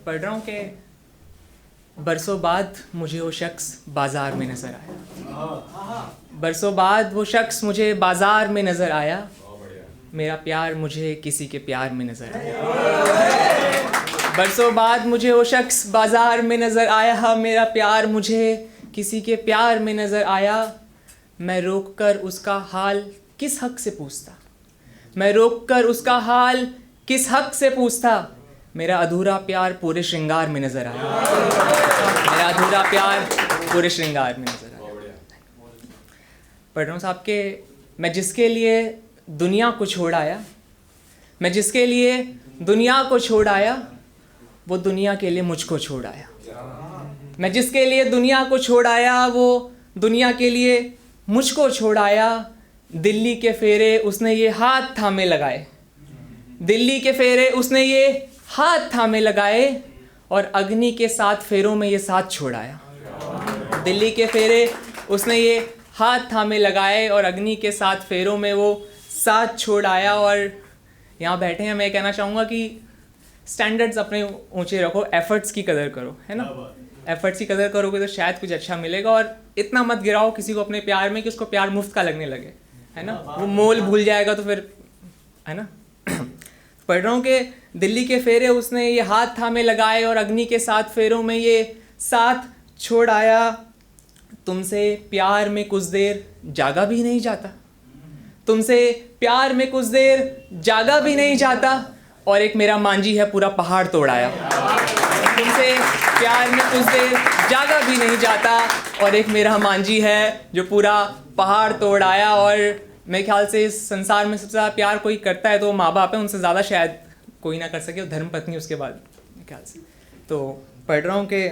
पढ़ रहा हूँ कि बरसों बाद मुझे वो शख्स बाज़ार में नज़र आया। बरसों बाद वो शख्स मुझे बाज़ार में नज़र आया। मेरा प्यार मुझे किसी के प्यार में नज़र आया। बरसों बाद मुझे वो शख्स बाज़ार में नज़र आया। मेरा प्यार मुझे किसी के प्यार में नज़र आया। मैं रोक कर उसका हाल किस हक़ से पूछता, मैं रोक कर उसका हाल किस हक़ से पूछता। मेरा अधूरा प्यार पूरे श्रृंगार में नज़र आया। मेरा अधूरा प्यार पूरे श्रृंगार में नज़र आया। पढ़ रहा हूँ साहब के मैं जिसके लिए दुनिया को छोड़ आया, मैं जिसके लिए दुनिया को छोड़ आया, वो दुनिया के लिए मुझको छोड़ आया। मैं जिसके लिए दुनिया को छोड़ आया, वो दुनिया के लिए मुझको छोड़ आया। दिल्ली के फेरे उसने ये हाथ थामे लगाए, दिल्ली के फेरे उसने ये हाथ थामे लगाए, और अग्नि के 7 फेरों में ये साथ छोड़ आया। दिल्ली के फेरे उसने ये हाथ थामे लगाए और अग्नि के 7 फेरों में वो साथ छोड़ आया। और यहाँ बैठे हैं, मैं कहना चाहूँगा कि स्टैंडर्ड्स अपने ऊंचे रखो, एफर्ट्स की कदर करो, है ना। एफर्ट्स की कदर करोगे तो शायद कुछ अच्छा मिलेगा। और इतना मत गिराओ किसी को अपने प्यार में कि उसको प्यार मुफ्त का लगने लगे, है ना। वो मोल भूल जाएगा तो फिर, है ना। पढ़ रहा हूँ कि दिल्ली के फेरे उसने ये हाथ थामे लगाए और अग्नि के 7 फेरों में ये साथ छोड़ आया। तुमसे प्यार में कुछ देर जागा भी नहीं जाता, तुमसे प्यार में कुछ देर जागा भी नहीं जाता, और एक मेरा मांझी है पूरा पहाड़ तोड़ आया। तुमसे प्यार में कुछ देर जागा भी नहीं जाता, और एक मेरा मांझी है जो पूरा पहाड़ तोड़ आया। और मेरे ख्याल से इस संसार में सबसे ज़्यादा प्यार कोई करता है तो वो माँ बाप है, उनसे ज़्यादा शायद कोई ना कर सके, धर्म पत्नी उसके बाद मेरे ख्याल से। तो पढ़ रहा हूँ कि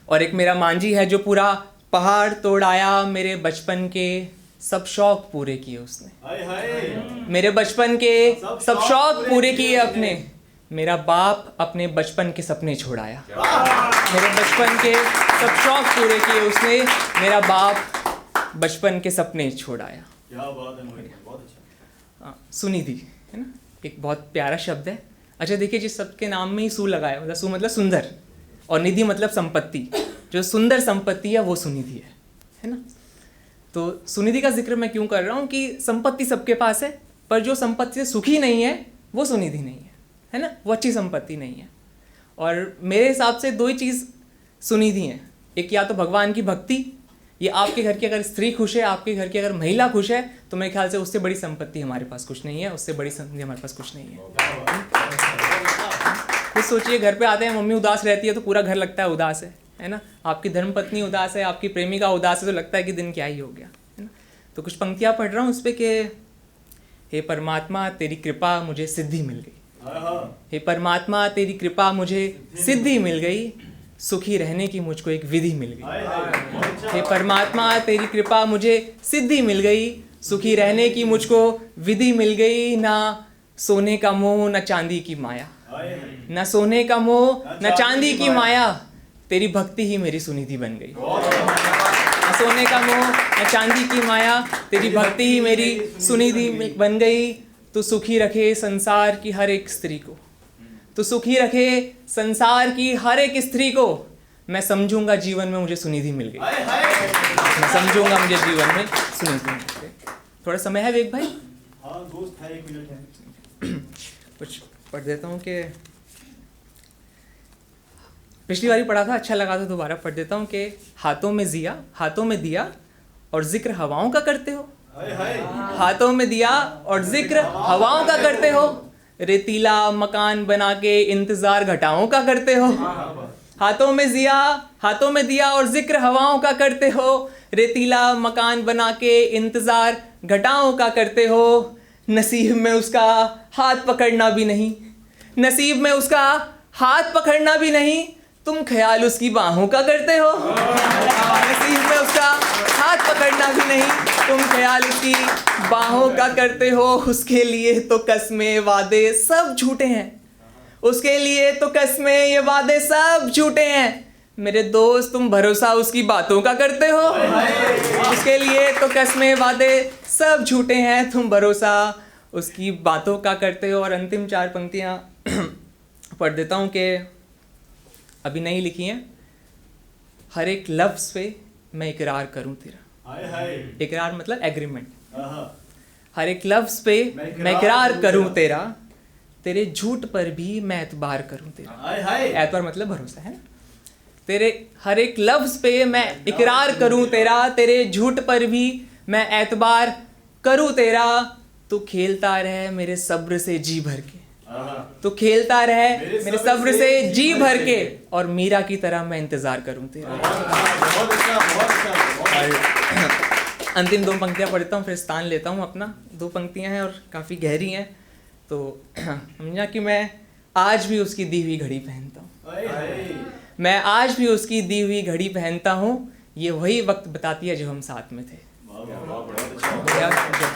और एक मेरा मांझी है जो पूरा पहाड़ तोड़ आया। मेरे बचपन के सब शौक पूरे किए उसने, मेरे बचपन के सब शौक पूरे किए अपने। मेरा बाप अपने बचपन के सपने छोड़ाया। मेरे बचपन के सब शौक पूरे किए उसने, मेरा बाप बचपन के सपने छोड़ाया। क्या बात है, बहुत अच्छा। सुनिधि है ना, एक बहुत प्यारा शब्द है। अच्छा देखिए, जिस शब्द के नाम में ही सु लगाया, मतलब सु मतलब सुंदर और निधि मतलब संपत्ति, जो सुंदर संपत्ति है वो सुनिधि है ना। तो सुनिधि का जिक्र मैं क्यों कर रहा हूँ कि संपत्ति सबके पास है, पर जो संपत्ति से सुखी नहीं है वो सुनिधि नहीं है ना, वो अच्छी संपत्ति नहीं है। और मेरे हिसाब से 2 ही चीज़ सुनिधि हैं। एक या तो भगवान की भक्ति, ये आपके घर की अगर स्त्री खुश है, आपके घर की अगर महिला खुश है, तो मेरे ख्याल से उससे बड़ी संपत्ति हमारे पास कुछ नहीं है, उससे बड़ी संपत्ति हमारे पास कुछ नहीं है। तो सोचिए, घर पे आते हैं, मम्मी उदास रहती है तो पूरा घर लगता है उदास है ना। आपकी धर्मपत्नी उदास है, आपकी प्रेमिका उदास है, तो लगता है कि दिन क्या ही हो गया, है ना। तो कुछ पंक्तियाँ पढ़ रहा हूँ उस पर कि हे परमात्मा तेरी कृपा मुझे सिद्धि मिल गई, हे परमात्मा तेरी कृपा मुझे सिद्धि मिल गई, सुखी रहने की मुझको एक विधि मिल गई। हे परमात्मा तेरी कृपा मुझे सिद्धि मिल गई, सुखी रहने की मुझको विधि मिल गई। ना सोने का मोह न चांदी की माया, न सोने का मोह न चांदी की माया, तेरी भक्ति ही मेरी सुनिधि बन गई। न सोने का मोह न चांदी की माया, तेरी भक्ति ही मेरी सुनिधि बन गई। तू सुखी रखे संसार की हर एक स्त्री को, तो सुखी रखे संसार की हर एक स्त्री को, मैं समझूंगा जीवन में मुझे सुनिधि मिल गई, मैं समझूंगा मुझे जीवन में सुनिधि मिल गई। थोड़ा समय है विवेक भाई? हाँ दोस्त है, 1 मिनट है। कुछ पढ़ देता हूँ कि पिछली बारी पढ़ा था, अच्छा लगा था, दोबारा पढ़ देता हूँ कि हाथों में दिया और जिक्र हवाओं का करते हो, हाथों में दिया और जिक्र हवाओं का करते हो, रेतीला मकान बना के इंतजार घटाओं का करते हो। हाथों में दिया और जिक्र हवाओं का करते हो, रेतीला मकान बना के इंतजार घटाओं का करते हो। नसीब में उसका हाथ पकड़ना भी नहीं, नसीब में उसका हाथ पकड़ना भी नहीं, तुम ख्याल उसकी बाहों का करते हो। नसीब में उसका हाथ पकड़ना भी नहीं, तुम ख्याल उसकी बाहों का करते हो। उसके लिए तो कस्में वादे सब झूठे हैं, उसके लिए तो कस्में ये वादे सब झूठे हैं। मेरे दोस्त तुम भरोसा उसकी बातों का करते हो, उसके लिए तो कस्में वादे सब झूठे हैं, तुम भरोसा उसकी बातों का करते हुए और अंतिम 4 पंक्तियाँ पढ़ देता हूँ कि अभी नहीं लिखी हैं। हर एक लफ्ज़ पे मैं इकरार करूँ तेरा। हाय हाय। इकरार मतलब एग्रीमेंट। आहा। हर एक लफ्ज़ पे मैं इकरार करूँ तेरा, तेरे झूठ पर भी मैं एतबार करूँ तेरा। हाय हाय। एतबार मतलब भरोसा है ना। तेरे हर एक लफ्ज़ पे मैं इकरार करूँ तेरा, तेरे झूठ पर भी मैं एतबार करूँ तेरा। तू खेलता रहे मेरे सब्र से जी भर के, आहा। तो खेलता रहे मेरे सब्र से जी भर के, और मीरा की तरह मैं इंतज़ार करूँ तेरा। बहुत अच्छा, बहुत अच्छा। और अंतिम 2 पंक्तियाँ पढ़ता हूँ, फिर स्थान लेता हूँ अपना। 2 पंक्तियाँ हैं और काफ़ी गहरी हैं, तो समझा कि मैं आज भी उसकी दी हुई घड़ी पहनता हूँ। हाय हाय। मैं आज भी उसकी दी हुई घड़ी पहनता हूँ, ये वही वक्त बताती है जो हम साथ में थे। वाह वाह, बहुत अच्छा।